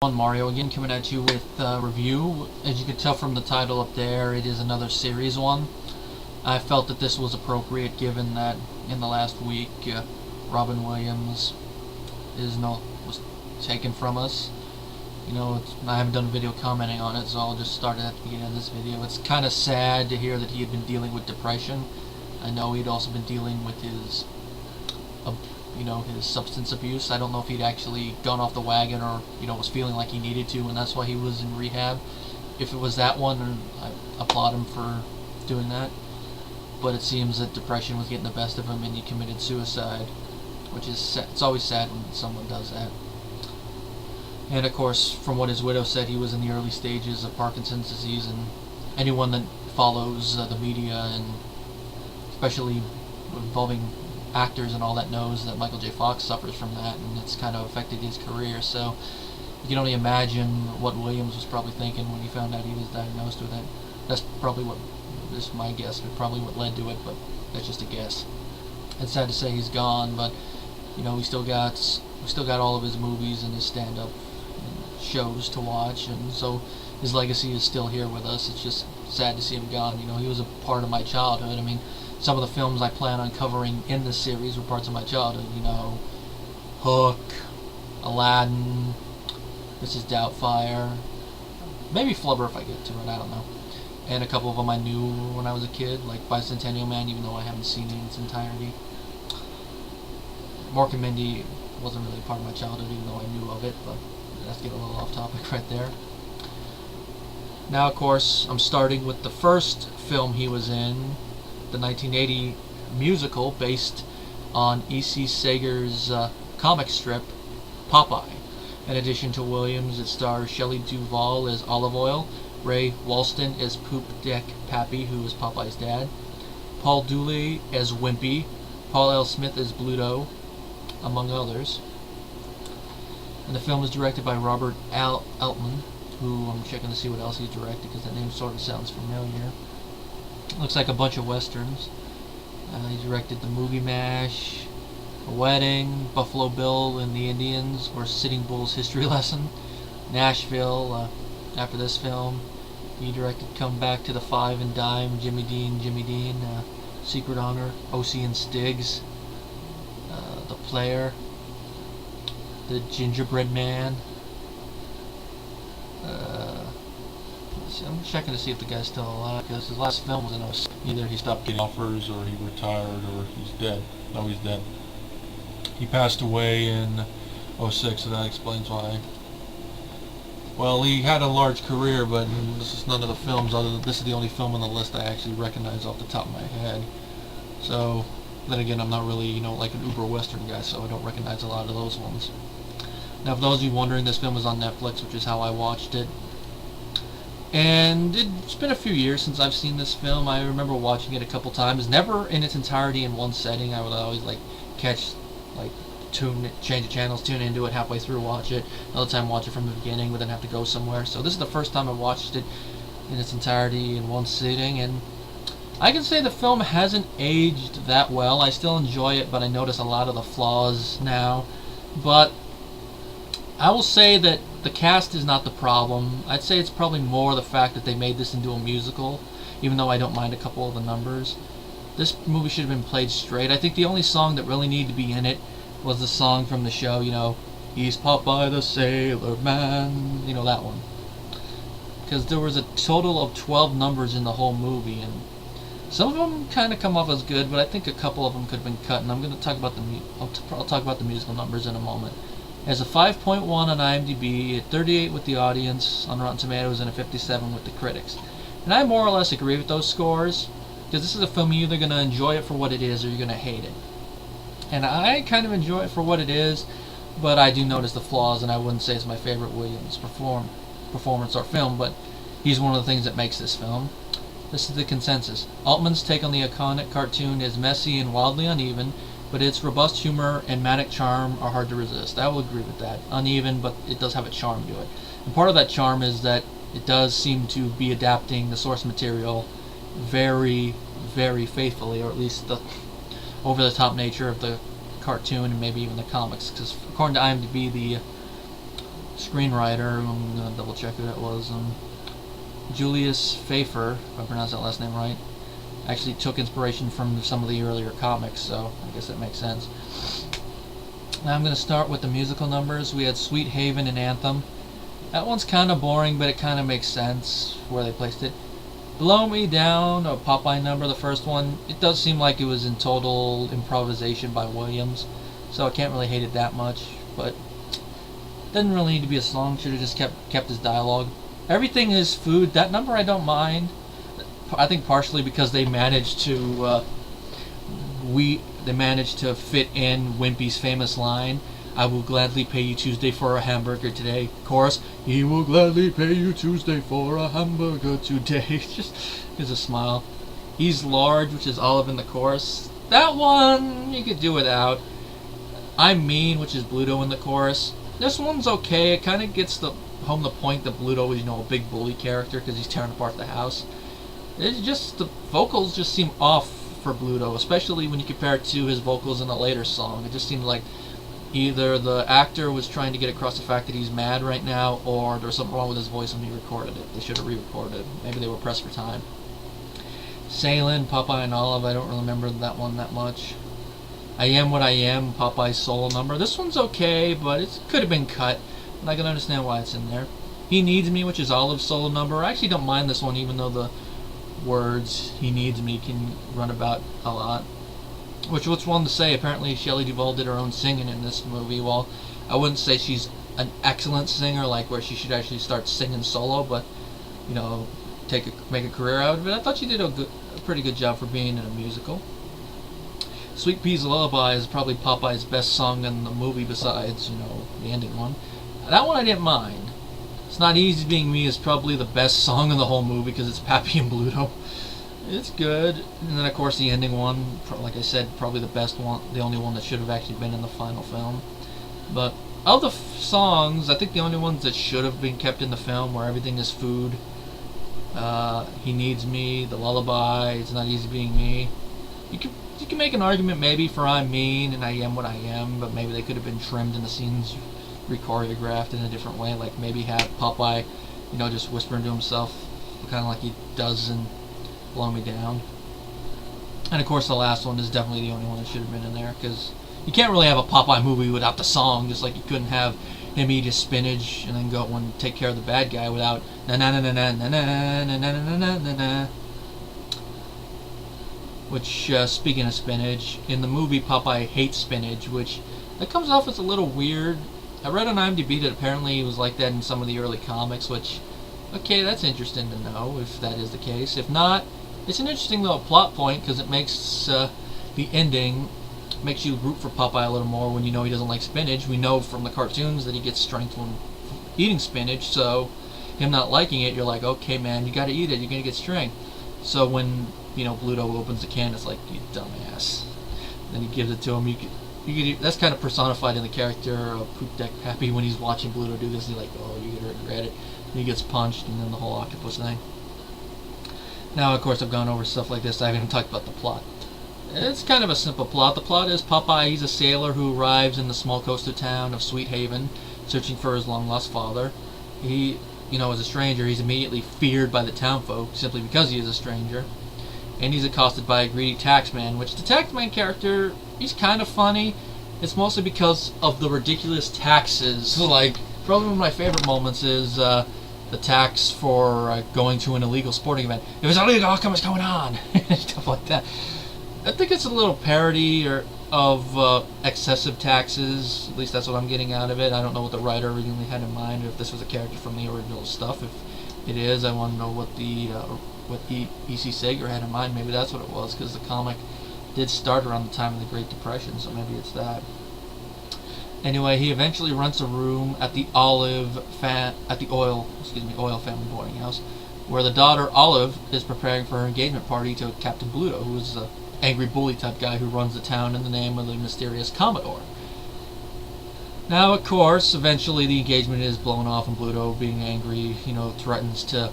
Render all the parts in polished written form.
Mario again, coming at you with a review. As you can tell from the title up there, it is another series one. I felt that this was appropriate given that in the last week Robin Williams was taken from us. I haven't done a video commenting on it, so I'll just start at the beginning of this video. It's kind of sad to hear that he had been dealing with depression. I know he'd also been dealing with his his substance abuse. I don't know if he'd actually gone off the wagon or, was feeling like he needed to, and that's why he was in rehab. If it was that one, then I applaud him for doing that. But it seems that depression was getting the best of him and he committed suicide, which is sad. It's always sad when someone does that. And of course, from what his widow said, he was in the early stages of Parkinson's disease, and anyone that follows the media, and especially involving actors and all that, knows that Michael J. Fox suffers from that, and it's kind of affected his career. So you can only imagine what Williams was probably thinking when he found out he was diagnosed with it. That's probably this is my guess, but probably what led to it, but that's just a guess. It's sad to say he's gone, but we still got all of his movies and his stand-up shows to watch, and so his legacy is still here with us. It's just sad to see him gone. He was a part of my childhood. I mean, some of the films I plan on covering in this series were parts of my childhood. Hook, Aladdin, Mrs. Doubtfire, maybe Flubber if I get to it, I don't know. And a couple of them I knew when I was a kid, like Bicentennial Man, even though I haven't seen it in its entirety. Mork and Mindy wasn't really part of my childhood, even though I knew of it, but let's get a little off topic right there. Now, of course, I'm starting with the first film he was in, the 1980 musical based on E.C. Sager's comic strip, Popeye. In addition to Williams, it stars Shelley Duvall as Olive Oyl, Ray Walston as Poop Deck Pappy, who is Popeye's dad, Paul Dooley as Wimpy, Paul L. Smith as Bluto, among others. And the film is directed by Robert Altman, who I'm checking to see what else he's directed because that name sort of sounds familiar. Looks like a bunch of westerns. He directed The Movie Mash, A Wedding, Buffalo Bill and the Indians, or Sitting Bull's History Lesson, Nashville. After this film, he directed Come Back to the Five and Dime, Jimmy Dean, Secret Honor, O.C. and Stiggs, The Player, The Gingerbread Man. I'm checking to see if the guy's still alive, because his last film was in 06. Either he stopped getting offers, or he retired, or he's dead. No, he's dead. He passed away in 06, so that explains why. Well, he had a large career, but this is none of the films other than this is the only film on the list I actually recognize off the top of my head. So, then again, I'm not really, like an uber western guy, so I don't recognize a lot of those ones. Now, for those of you wondering, this film is on Netflix, which is how I watched it. And it's been a few years since I've seen this film. I remember watching it a couple times, never in its entirety in one setting. I would always change the channels, tune into it halfway through, watch it. Another time watch it from the beginning, but then have to go somewhere. So this is the first time I watched it in its entirety in one sitting, and I can say the film hasn't aged that well. I still enjoy it, but I notice a lot of the flaws now. But I will say that the cast is not the problem. I'd say it's probably more the fact that they made this into a musical, even though I don't mind a couple of the numbers. This movie should have been played straight. I think the only song that really needed to be in it was the song from the show, He's Popeye the Sailor Man, that one. Because there was a total of 12 numbers in the whole movie, and some of them kind of come off as good, but I think a couple of them could have been cut, and I'm going to talk about I'll talk about the musical numbers in a moment. It has a 5.1 on IMDb, a 38 with the audience on Rotten Tomatoes, and a 57 with the critics. And I more or less agree with those scores, because this is a film you're either going to enjoy it for what it is or you're going to hate it. And I kind of enjoy it for what it is, but I do notice the flaws, and I wouldn't say it's my favorite Williams performance or film, but he's one of the things that makes this film. This is the consensus. Altman's take on the iconic cartoon is messy and wildly uneven, but its robust humor and manic charm are hard to resist. I will agree with that. Uneven, but it does have a charm to it. And part of that charm is that it does seem to be adapting the source material very, very faithfully, or at least the over-the-top nature of the cartoon and maybe even the comics. Because according to IMDb, the screenwriter, I'm going to double check who that was, Julius Pfeiffer, if I pronounced that last name right, actually took inspiration from some of the earlier comics, so I guess that makes sense. Now I'm going to start with the musical numbers. We had Sweet Haven and Anthem. That one's kind of boring, but it kind of makes sense where they placed it. Blow Me Down, a Popeye number, the first one, it does seem like it was in total improvisation by Williams, so I can't really hate it that much, but it doesn't really need to be a song. Should have just kept his dialogue. Everything Is Food, that number I don't mind. I think partially because they managed to fit in Wimpy's famous line, "I will gladly pay you Tuesday for a hamburger today." Chorus, "He will gladly pay you Tuesday for a hamburger today." Just gives a smile. He's Large, which is Olive in the chorus. That one you could do without. I'm Mean, which is Bluto in the chorus. This one's okay. It kind of gets home the point that Bluto is, a big bully character because he's tearing apart the house. It's just the vocals just seem off for Bluto, especially when you compare it to his vocals in a later song. It just seemed like either the actor was trying to get across the fact that he's mad right now, or there's something wrong with his voice when he recorded it. They should have re-recorded it. Maybe they were pressed for time. Sailing, Popeye and Olive, I don't really remember that one that much. I Am What I Am, Popeye's solo number. This one's okay, but it could have been cut, and I can understand why it's in there. He Needs Me, which is Olive's solo number. I actually don't mind this one, even though the words "he needs me" can run about a lot. Which, what's one to say? Apparently Shelley Duvall did her own singing in this movie. Well, I wouldn't say she's an excellent singer, like where she should actually start singing solo, but make a career out of it. I thought she did a pretty good job for being in a musical. Sweet Pea's Lullaby is probably Popeye's best song in the movie, besides the ending one. That one I didn't mind. It's Not Easy Being Me is probably the best song in the whole movie because it's Pappy and Bluto. It's good. And then of course the ending one, like I said, probably the best one, the only one that should have actually been in the final film. But of the songs, I think the only ones that should have been kept in the film were Everything Is Food, He Needs Me, The Lullaby, It's Not Easy Being Me. You can make an argument maybe for I'm Mean and I Am What I Am, but maybe they could have been trimmed in the scenes, re-choreographed in a different way, like maybe have Popeye, just whispering to himself, kind of like he does in Blow Me Down. And of course the last one is definitely the only one that should have been in there, because you can't really have a Popeye movie without the song, just like you couldn't have him eat his spinach and then go and take care of the bad guy without na na na na na na na na na na na na. Which, speaking of spinach, in the movie Popeye hates spinach, which that comes off as a little weird. I read on IMDb that apparently he was like that in some of the early comics, which, okay, that's interesting to know if that is the case. If not, it's an interesting little plot point because it makes the ending, makes you root for Popeye a little more when you know he doesn't like spinach. We know from the cartoons that he gets strength when eating spinach, so him not liking it, you're like, okay man, you gotta eat it, you're gonna get strength. So when, Bluto opens the can, it's like, you dumbass. Then he gives it to him. That's kind of personified in the character of Poop Deck Pappy when he's watching Bluto do this. He's like, oh, you're gonna regret it. And he gets punched, and then the whole octopus thing. Now, of course, I've gone over stuff like this. I haven't even talked about the plot. It's kind of a simple plot. The plot is Popeye, he's a sailor who arrives in the small coastal town of Sweet Haven, searching for his long-lost father. He, as a stranger, he's immediately feared by the townfolk, simply because he is a stranger. And he's accosted by a greedy taxman, which the taxman character, he's kind of funny. It's mostly because of the ridiculous taxes. Like, probably one of my favorite moments is the tax for going to an illegal sporting event. If it's illegal, how come it's going on? Stuff like that. I think it's a little parody of excessive taxes. At least that's what I'm getting out of it. I don't know what the writer originally had in mind, or if this was a character from the original stuff. If it is, I want to know what E.C. Sager had in mind. Maybe that's what it was, because the comic did start around the time of the Great Depression, so maybe it's that. Anyway, he eventually rents a room at the oil family boarding house, where the daughter Olive is preparing for her engagement party to Captain Bluto, who is the angry bully type guy who runs the town in the name of the mysterious Commodore. Now, of course, eventually the engagement is blown off, and Bluto, being angry, threatens to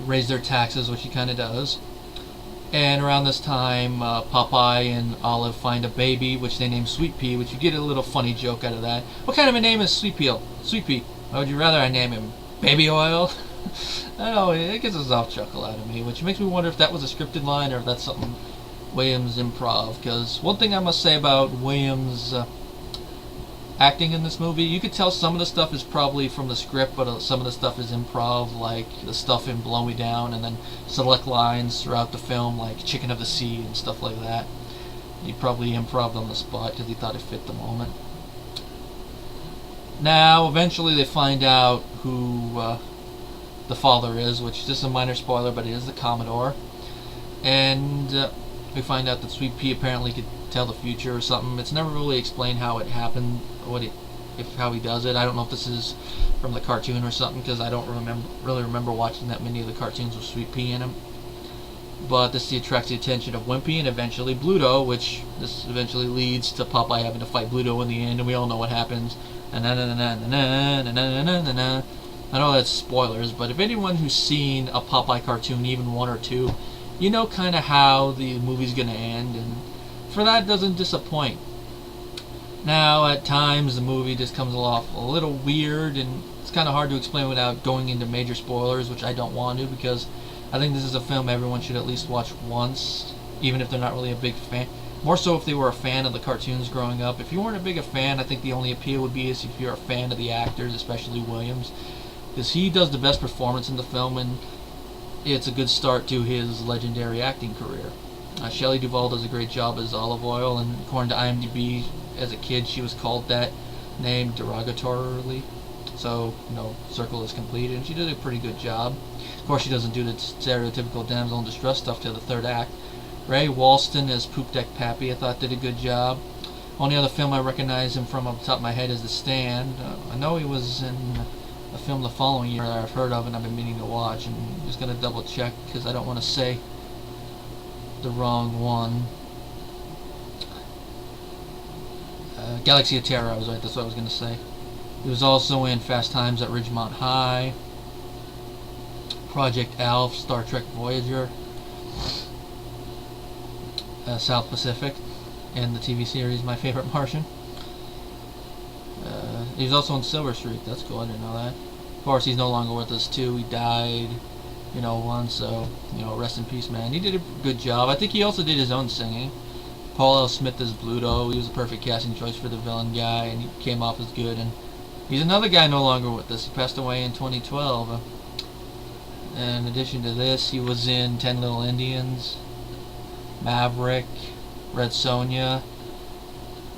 raise their taxes, which he kind of does. And around this time, Popeye and Olive find a baby, which they name Sweet Pea, which you get a little funny joke out of that. What kind of a name is Sweet Pea? Sweet Pea. Why would you rather I name him Baby Oil? I don't know, it gets a soft chuckle out of me, which makes me wonder if that was a scripted line or if that's something Williams improv. Because one thing I must say about Williams' acting in this movie, you could tell some of the stuff is probably from the script, but some of the stuff is improv, like the stuff in Blow Me Down, and then select lines throughout the film, like Chicken of the Sea and stuff like that. He probably improv'd on the spot because he thought it fit the moment. Now, eventually they find out who the father is, which is just a minor spoiler, but it is the Commodore. And we find out that Sweet Pea apparently could tell the future or something. It's never really explained how it happened, how he does it. I don't know if this is from the cartoon or something, because I don't really remember watching that many of the cartoons with Sweet Pea in them. But this attracts the attention of Wimpy and eventually Bluto, which this eventually leads to Popeye having to fight Bluto in the end, and we all know what happens. I know that's spoilers, but if anyone who's seen a Popeye cartoon, even one or two, you know kind of how the movie's going to end, and for that, it doesn't disappoint. Now, at times, the movie just comes off a little weird, and it's kind of hard to explain without going into major spoilers, which I don't want to, because I think this is a film everyone should at least watch once, even if they're not really a big fan. More so if they were a fan of the cartoons growing up. If you weren't a big fan, I think the only appeal would be is if you're a fan of the actors, especially Williams, because he does the best performance in the film, and it's a good start to his legendary acting career. Shelley Duvall does a great job as Olive Oyl, and according to IMDb, as a kid she was called that name derogatorily. So, circle is completed, and she did a pretty good job. Of course, she doesn't do the stereotypical damsel in distress stuff till the third act. Ray Walston as Poop Deck Pappy, I thought did a good job. Only other film I recognize him from off the top of my head is The Stand. I know he was in a film the following year that I've heard of and I've been meaning to watch, and I'm just going to double check because I don't want to say the wrong one. Galaxy of Terror, I was right, that's what I was going to say. He was also in Fast Times at Ridgemont High, Project Alf, Star Trek Voyager, South Pacific, and the TV series My Favorite Martian. He was also in Silver Streak, that's cool, I didn't know that. Of course, he's no longer with us too, he died, once, so, rest in peace, man. He did a good job. I think he also did his own singing. Paul L. Smith as Bluto, he was a perfect casting choice for the villain guy, and he came off as good, and he's another guy no longer with us. He passed away in 2012. In addition to this, he was in 10 Little Indians, Maverick, Red Sonja,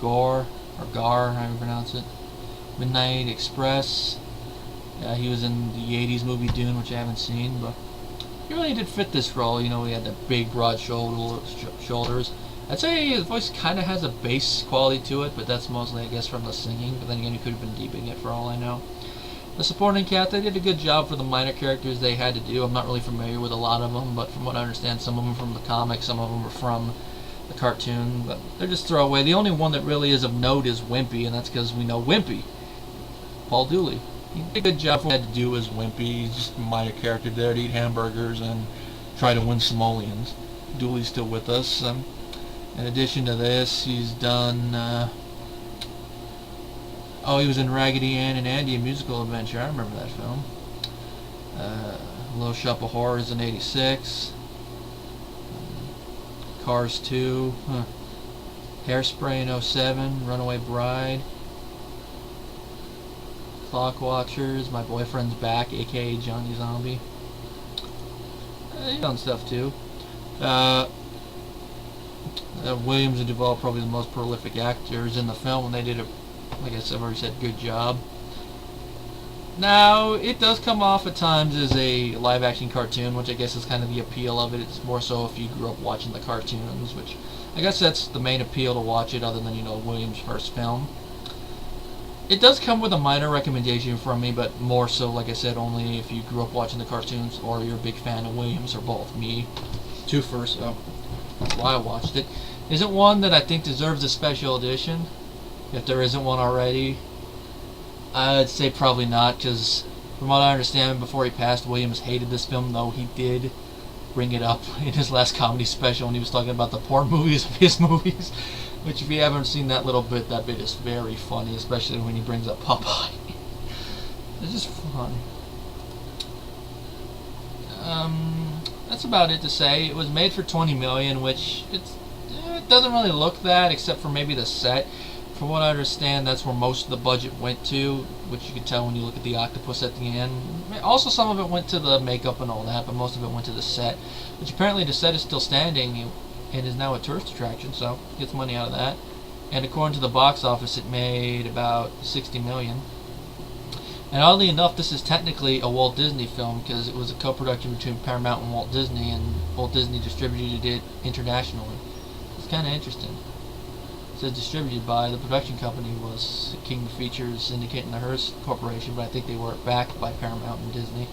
Gar, however you pronounce it, Midnight Express. He was in the 80s movie Dune, which I haven't seen, but he really did fit this role. He had the big, broad shoulders. I'd say his voice kind of has a bass quality to it, but that's mostly, I guess, from the singing. But then again, he could have been deeping it for all I know. The supporting cast, they did a good job for the minor characters they had to do. I'm not really familiar with a lot of them, but from what I understand, some of them from the comics, some of them are from the cartoon, but they're just throwaway. The only one that really is of note is Wimpy, and that's because we know Wimpy, Paul Dooley. He did a good job for what he had to do as Wimpy. He's just a minor character there to eat hamburgers and try to win simoleons. Dooley's still with us. In addition to this, he's done, he was in Raggedy Ann and Andy, A Musical Adventure. I remember that film. Little Shop of Horrors in '86. Cars 2. Hairspray in '07. Runaway Bride. Clock Watchers. My Boyfriend's Back, aka Johnny Zombie. He's done stuff too. Williams and Duvall probably the most prolific actors in the film, and they did like I said, I've already said, good job. Now, it does come off at times as a live-action cartoon, which I guess is kind of the appeal of it. It's more so if you grew up watching the cartoons, which I guess that's the main appeal to watch it, other than, Williams' first film. It does come with a minor recommendation from me, but more so, like I said, only if you grew up watching the cartoons or you're a big fan of Williams, or both. Me, too, first, so that's why I watched it. Is it one that I think deserves a special edition? If there isn't one already, I'd say probably not, because from what I understand, before he passed, Williams hated this film, though he did bring it up in his last comedy special when he was talking about the porn movies of his movies. Which, if you haven't seen that little bit, that bit is very funny, especially when he brings up Popeye. It's just fun. That's about it to say. It was made for $20 million, which it doesn't really look that, except for maybe the set. From what I understand, that's where most of the budget went to, which you can tell when you look at the octopus at the end. Also, some of it went to the makeup and all that, but most of it went to the set. Which apparently the set is still standing and is now a tourist attraction, so gets money out of that. And according to the box office, it made about $60 million. And oddly enough, this is technically a Walt Disney film because it was a co-production between Paramount and Walt Disney, and Walt Disney distributed it internationally. It's kind of interesting. It says distributed by, the production company was King Features Syndicate and the Hearst Corporation, but I think they were backed by Paramount and Disney.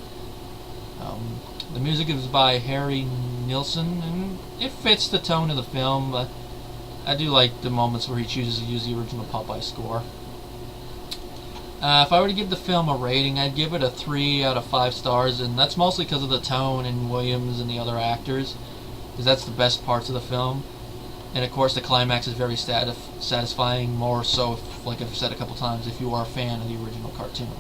The music is by Harry Nilsson, and it fits the tone of the film, but I do like the moments where he chooses to use the original Popeye score. If I were to give the film a rating, I'd give it a 3 out of 5 stars, and that's mostly because of the tone and Williams and the other actors, because that's the best parts of the film. And of course the climax is very satisfying, more so, like I've said a couple times, if you are a fan of the original cartoon.